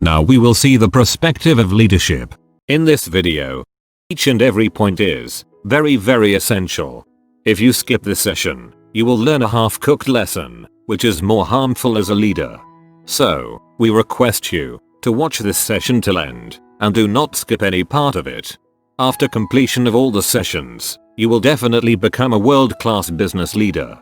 Now we will see the perspective of leadership. In this video, each and every point is very essential. If you skip this session, you will learn a half-cooked lesson, which is more harmful as a leader. So, we request you to watch this session till end, and do not skip any part of it. After completion of all the sessions, you will definitely become a world-class business leader.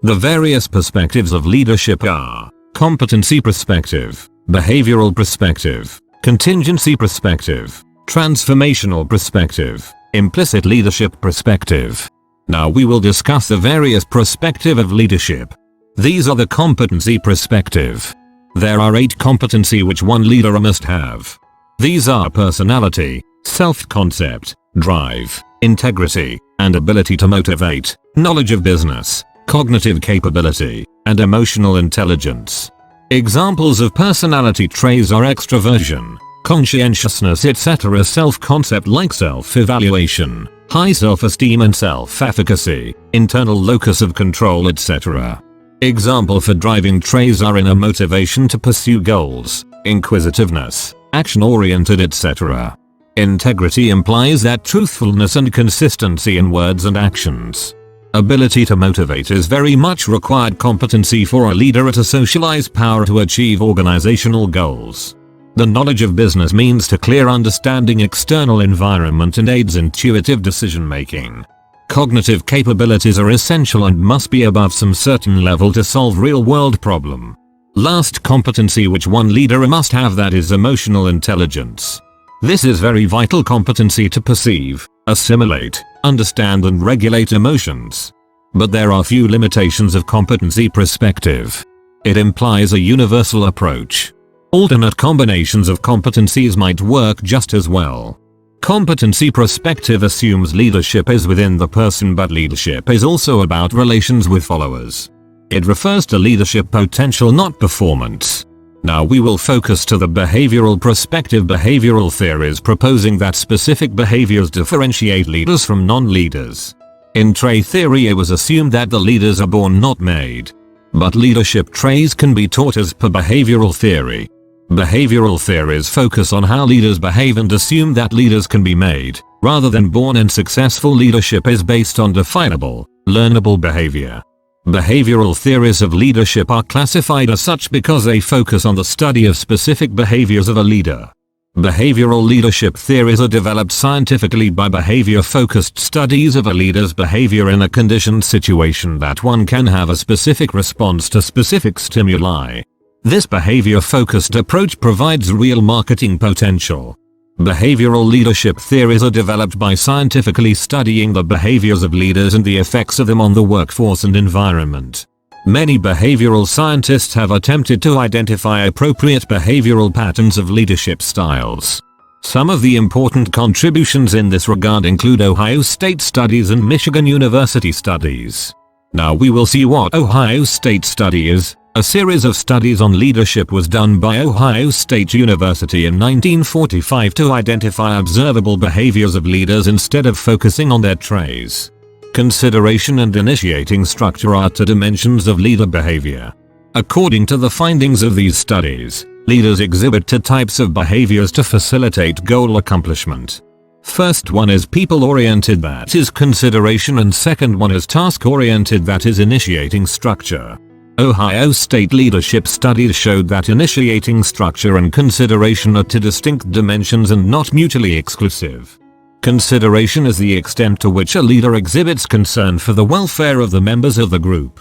The various perspectives of leadership are competency perspective, behavioral perspective, contingency perspective, transformational perspective, implicit leadership perspective. Now we will discuss the various perspective of leadership. These are the competency perspective. There are 8 competency which one leader must have. These are personality, self-concept, drive, integrity, and ability to motivate, knowledge of business, cognitive capability, and emotional intelligence. Examples of personality traits are extroversion, conscientiousness, etc. Self-concept like self-evaluation, high self-esteem and self-efficacy, internal locus of control, etc. Example for driving traits are inner motivation to pursue goals, inquisitiveness, action-oriented, etc. Integrity implies that truthfulness and consistency in words and actions. Ability to motivate is very much required competency for a leader to socialize power to achieve organizational goals. The knowledge of business means to clear understanding external environment and aids intuitive decision making. Cognitive capabilities are essential and must be above some certain level to solve real world problem. Last competency which one leader must have, that is emotional intelligence. This is very vital competency to perceive, assimilate, understand and regulate emotions. But there are few limitations of competency perspective. It implies a universal approach. Alternate combinations of competencies might work just as well. Competency perspective assumes leadership is within the person, but leadership is also about relations with followers. It refers to leadership potential, not performance. Now we will focus to the behavioral perspective. Behavioral theories proposing that specific behaviors differentiate leaders from non-leaders. In trait theory it was assumed that the leaders are born, not made. But leadership traits can be taught as per behavioral theory. Behavioral theories focus on how leaders behave and assume that leaders can be made, rather than born, and successful leadership is based on definable, learnable behavior. Behavioral theories of leadership are classified as such because they focus on the study of specific behaviors of a leader. Behavioral leadership theories are developed scientifically by behavior-focused studies of a leader's behavior in a conditioned situation that one can have a specific response to specific stimuli. This behavior-focused approach provides real marketing potential. Behavioral leadership theories are developed by scientifically studying the behaviors of leaders and the effects of them on the workforce and environment. Many behavioral scientists have attempted to identify appropriate behavioral patterns of leadership styles. Some of the important contributions in this regard include Ohio State studies and Michigan University studies. Now we will see what Ohio State study is. A series of studies on leadership was done by Ohio State University in 1945 to identify observable behaviors of leaders instead of focusing on their traits. Consideration and initiating structure are 2 dimensions of leader behavior. According to the findings of these studies, leaders exhibit 2 types of behaviors to facilitate goal accomplishment. First one is people-oriented, that is consideration, and second one is task-oriented, that is initiating structure. Ohio State leadership studies showed that initiating structure and consideration are 2 distinct dimensions and not mutually exclusive. Consideration is the extent to which a leader exhibits concern for the welfare of the members of the group.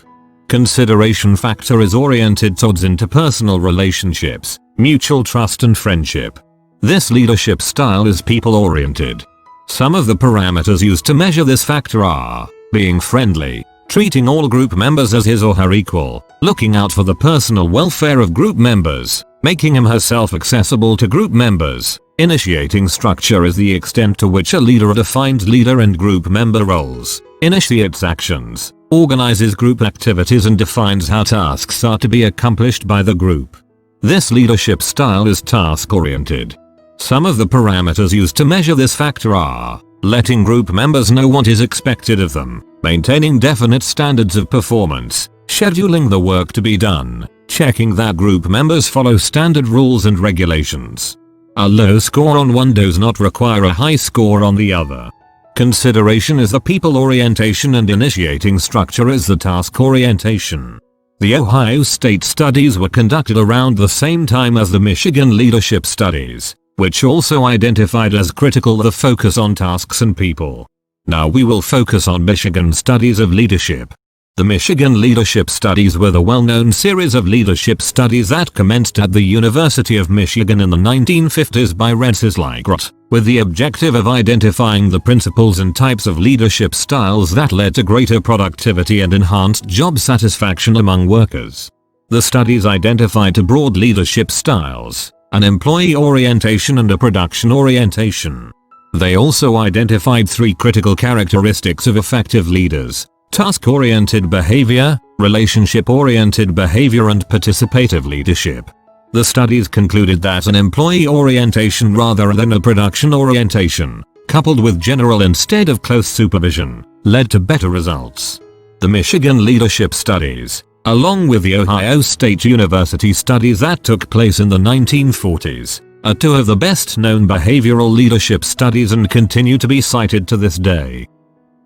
Consideration factor is oriented towards interpersonal relationships, mutual trust and friendship. This leadership style is people-oriented. Some of the parameters used to measure this factor are being friendly, treating all group members as his or her equal, looking out for the personal welfare of group members, making him herself accessible to group members. Initiating structure is the extent to which a leader defines leader and group member roles, initiates actions, organizes group activities and defines how tasks are to be accomplished by the group. This leadership style is task-oriented. Some of the parameters used to measure this factor are letting group members know what is expected of them, maintaining definite standards of performance, scheduling the work to be done, checking that group members follow standard rules and regulations. A low score on one does not require a high score on the other. Consideration is the people orientation and initiating structure is the task orientation. The Ohio State studies were conducted around the same time as the Michigan leadership studies, which also identified as critical the focus on tasks and people. Now we will focus on Michigan studies of leadership. The Michigan leadership studies were the well-known series of leadership studies that commenced at the University of Michigan in the 1950s by Rensselaer, with the objective of identifying the principles and types of leadership styles that led to greater productivity and enhanced job satisfaction among workers. The studies identified two broad leadership styles, an employee orientation and a production orientation. They also identified three critical characteristics of effective leaders: task-oriented behavior, relationship-oriented behavior, and participative leadership. The studies concluded that an employee orientation rather than a production orientation, coupled with general instead of close supervision, led to better results. The Michigan leadership studies, along with the Ohio State University studies that took place in the 1940s, are two of the best-known behavioral leadership studies and continue to be cited to this day.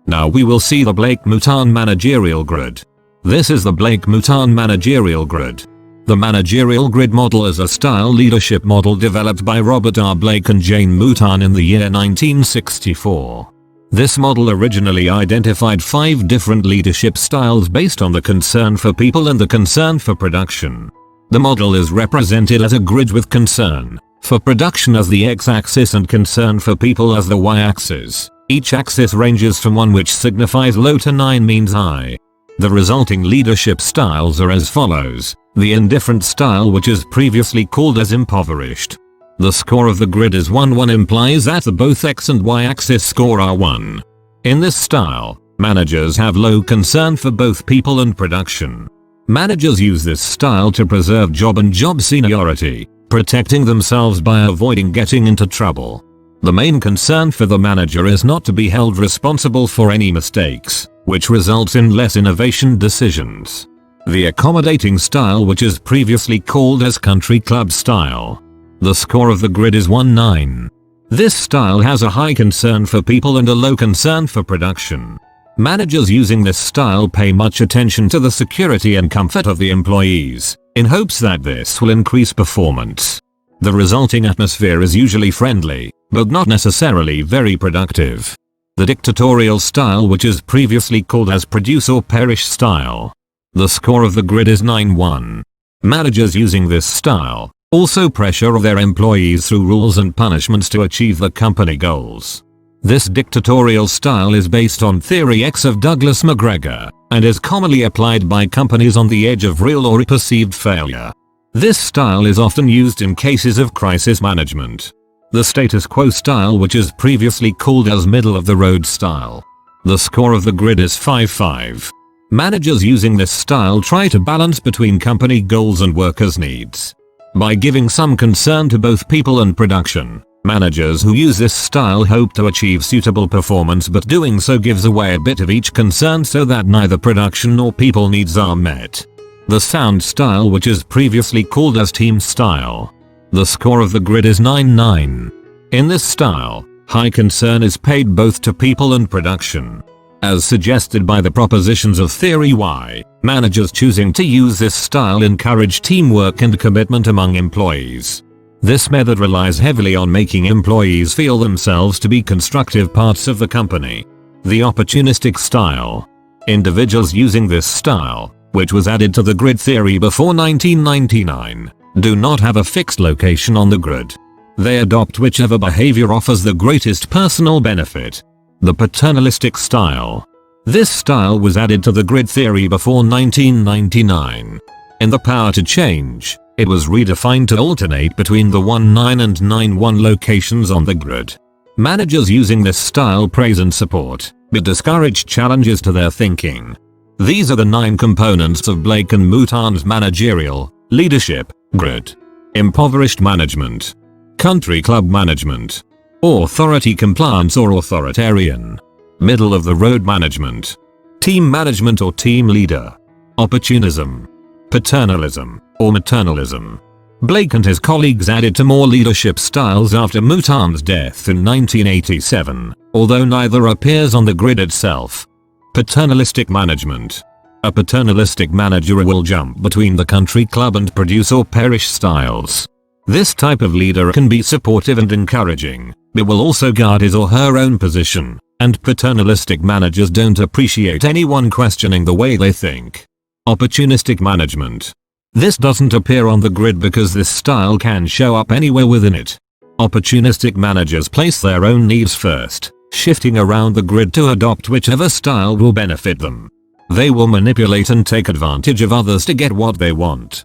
Now we will see the Blake-Mouton Managerial Grid. This is the Blake-Mouton Managerial Grid. The Managerial Grid model is a style leadership model developed by Robert R. Blake and Jane Mouton in the year 1964. This model originally identified 5 different leadership styles based on the concern for people and the concern for production. The model is represented as a grid with concern for production as the x-axis and concern for people as the y-axis. Each axis ranges from 1, which signifies low, to 9 means high. The resulting leadership styles are as follows: the indifferent style, which is previously called as impoverished. The score of the grid is 1. 1 implies that the both x and y axis score are 1. In this style, managers have low concern for both people and production. Managers use this style to preserve job and job seniority, protecting themselves by avoiding getting into trouble. The main concern for the manager is not to be held responsible for any mistakes, which results in less innovation decisions. The accommodating style, which is previously called as country club style. The score of the grid is 1. 9. This style has a high concern for people and a low concern for production. Managers using this style pay much attention to the security and comfort of the employees, in hopes that this will increase performance. The resulting atmosphere is usually friendly, but not necessarily very productive. The dictatorial style, which is previously called as produce or perish style. The score of the grid is 9. 1. Managers using this style also pressure their employees through rules and punishments to achieve the company goals. This dictatorial style is based on Theory X of Douglas McGregor, and is commonly applied by companies on the edge of real or perceived failure. This style is often used in cases of crisis management. The status quo style, which is previously called as middle of the road style. The score of the grid is 5. 5. Managers using this style try to balance between company goals and workers' needs. By giving some concern to both people and production, managers who use this style hope to achieve suitable performance, but doing so gives away a bit of each concern so that neither production nor people needs are met. The sound style, which is previously called as team style. The score of the grid is 9. 9. In this style, high concern is paid both to people and production. As suggested by the propositions of Theory Y, managers choosing to use this style encourage teamwork and commitment among employees. This method relies heavily on making employees feel themselves to be constructive parts of the company. The opportunistic style. Individuals using this style, which was added to the grid theory before 1999, do not have a fixed location on the grid. They adopt whichever behavior offers the greatest personal benefit. The paternalistic style. This style was added to the grid theory before 1999. In the power to change, it was redefined to alternate between the 1, 9 and 9, 1 locations on the grid. Managers using this style praise and support, but discourage challenges to their thinking. These are the 9 components of Blake and Mouton's managerial leadership grid. Impoverished management. Country club management. Authority compliance or authoritarian. Middle of the road management. Team management or team leader. Opportunism. Paternalism, or maternalism. Blake and his colleagues added to more leadership styles after Mouton's death in 1987, although neither appears on the grid itself. Paternalistic management. A paternalistic manager will jump between the country club and produce or perish styles. This type of leader can be supportive and encouraging, but will also guard his or her own position, and paternalistic managers don't appreciate anyone questioning the way they think. Opportunistic management. This doesn't appear on the grid because this style can show up anywhere within it. Opportunistic managers place their own needs first, shifting around the grid to adopt whichever style will benefit them. They will manipulate and take advantage of others to get what they want.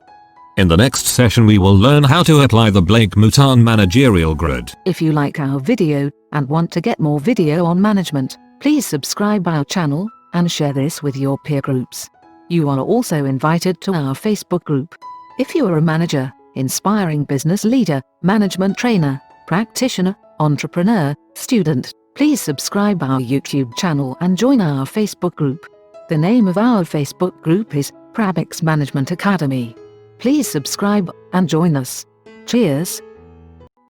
In the next session we will learn how to apply the Blake Mouton managerial grid. If you like our video and want to get more video on management, please subscribe our channel and share this with your peer groups. You are also invited to our Facebook group. If you are a manager, inspiring business leader, management trainer, practitioner, entrepreneur, student, please subscribe our YouTube channel and join our Facebook group. The name of our Facebook group is Prabix Management Academy. Please subscribe and join us. Cheers!